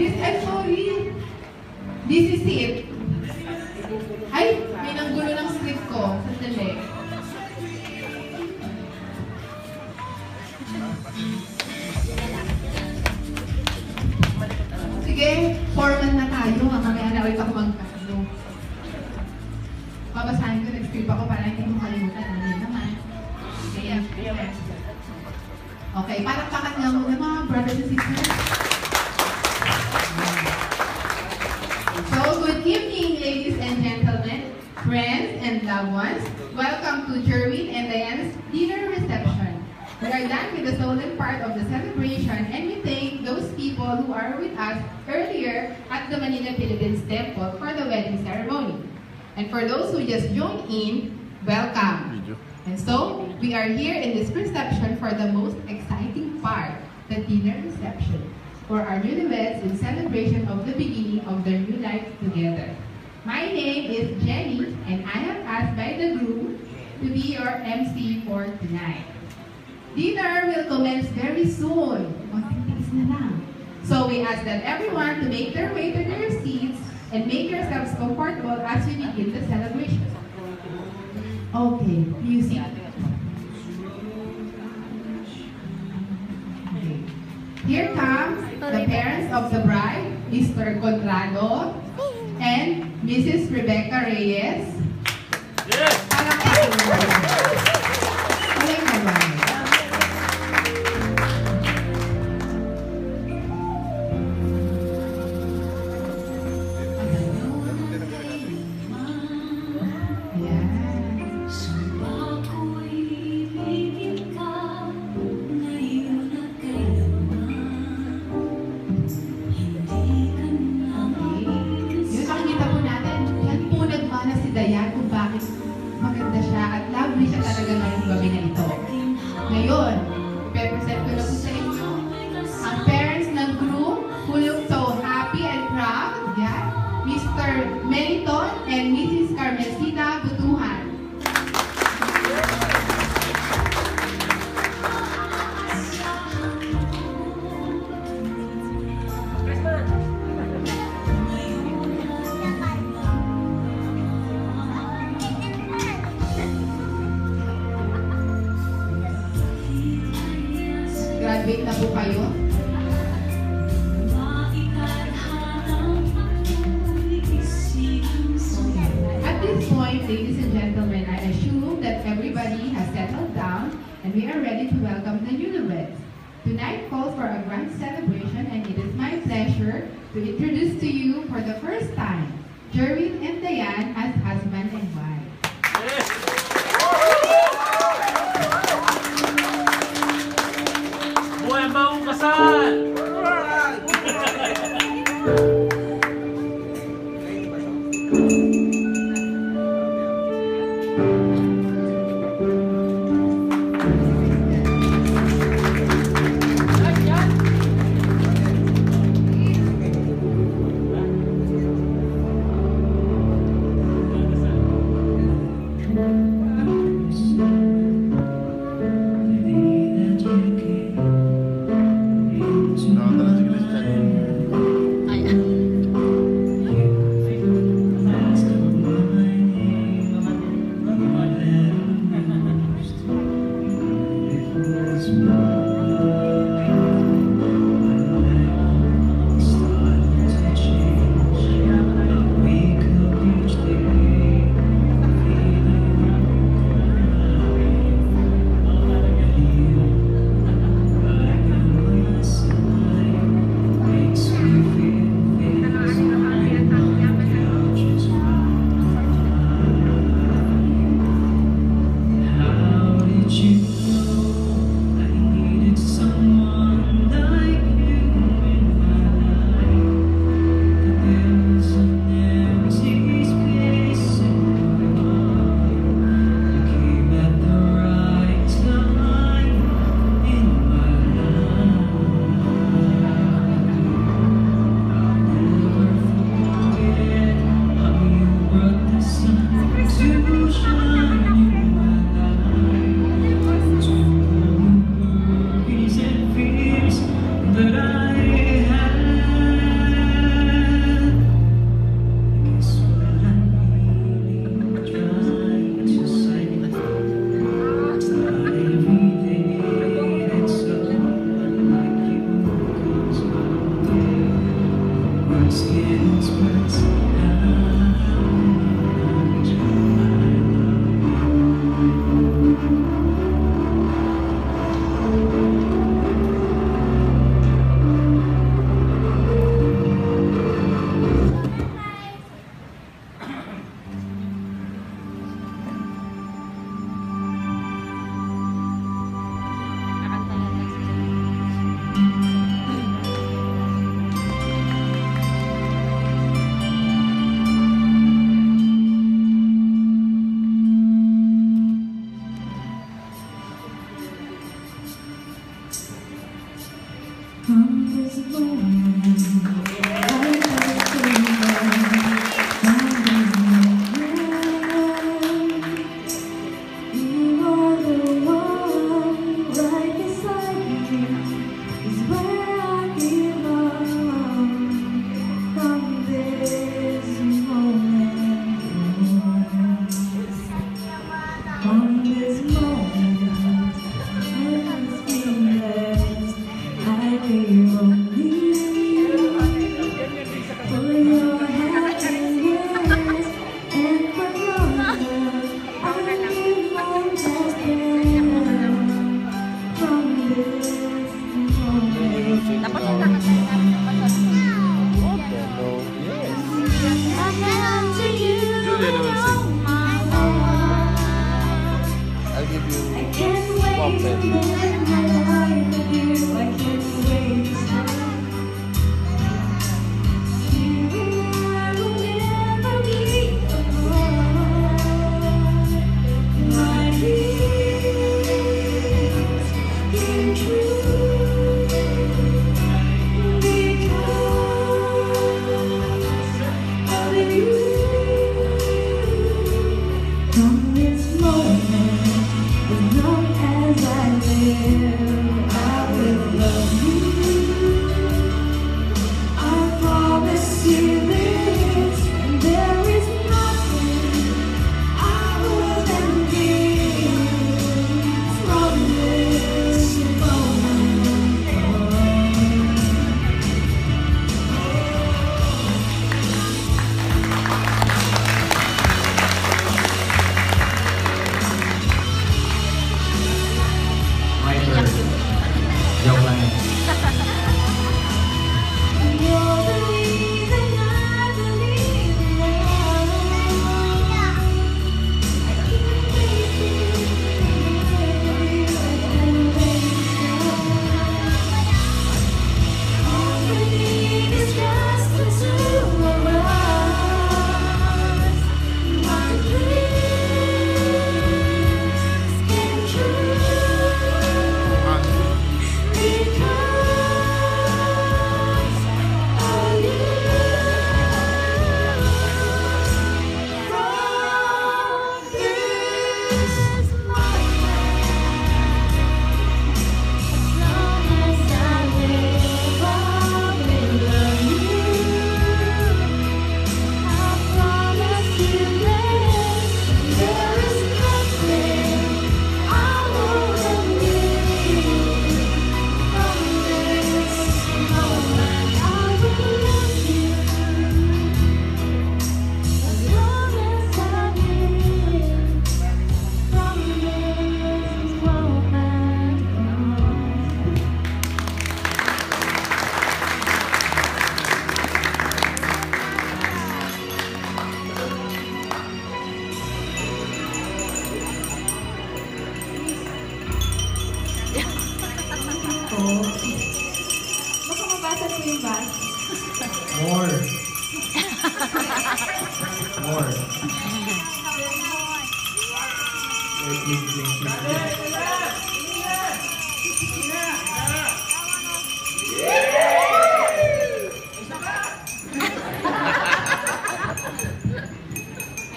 I'm sorry. This is it. Ay, may nanggulo ng script ko. Sandali. Sige, foreman na tayo. Mamaya na ulit ako magkano. Babasahin ko, nag-script ako para hindi mo kalimutan. Ano yun naman? Kaya, okay, palakpakan nga muna mga brothers and sisters. So, good evening, ladies and gentlemen, friends and loved ones. Welcome to Jerwin and Diane's dinner reception. We are done with the stolen part of the celebration, and we thank those people who are with us earlier at the Manila Philippines Temple for the wedding ceremony. And for those who just joined in, welcome. And so, we are here in this reception for the most exciting part, the dinner reception, for our newlyweds in celebration of the beginning of their new life together. My name is Jenny, and I am asked by the groom to be your MC for tonight. Dinner will commence very soon. So we ask that everyone to make their way to their seats and make yourselves comfortable as we begin the celebration. Okay, music. Okay. Here comes the parents of the bride, Mr. Contrado and Mrs. Rebecca Reyes. Yes! Graduate na po kayo? At this point, ladies and gentlemen, I assume that everybody has settled down and we are ready to welcome the newlyweds. Tonight calls for a grand celebration, and it is my pleasure to introduce to you for the first time, Jerwin and Diane as husband and wife. Buhay ang bagong kasal! Ay,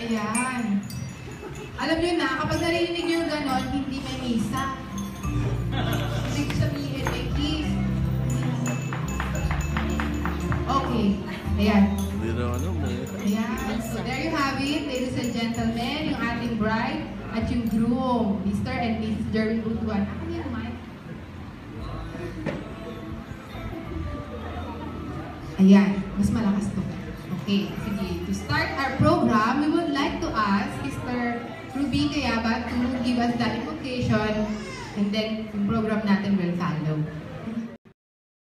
Ayan. Alam niyo na, kapag narinig niyo yung ganon, hindi may misa. Ibig sabihin, may kiss. Okay. Ayan. Ayan. So there you have it, ladies and gentlemen, yung ating bride at yung groom, Mr. and Mrs. Jerry Butuan. Ako niya naman. Ayan, mas malakas to. Okay, sige. To start our program, we would like to ask Sister Ruby Kayaba to give us the invocation and then yung program natin will follow.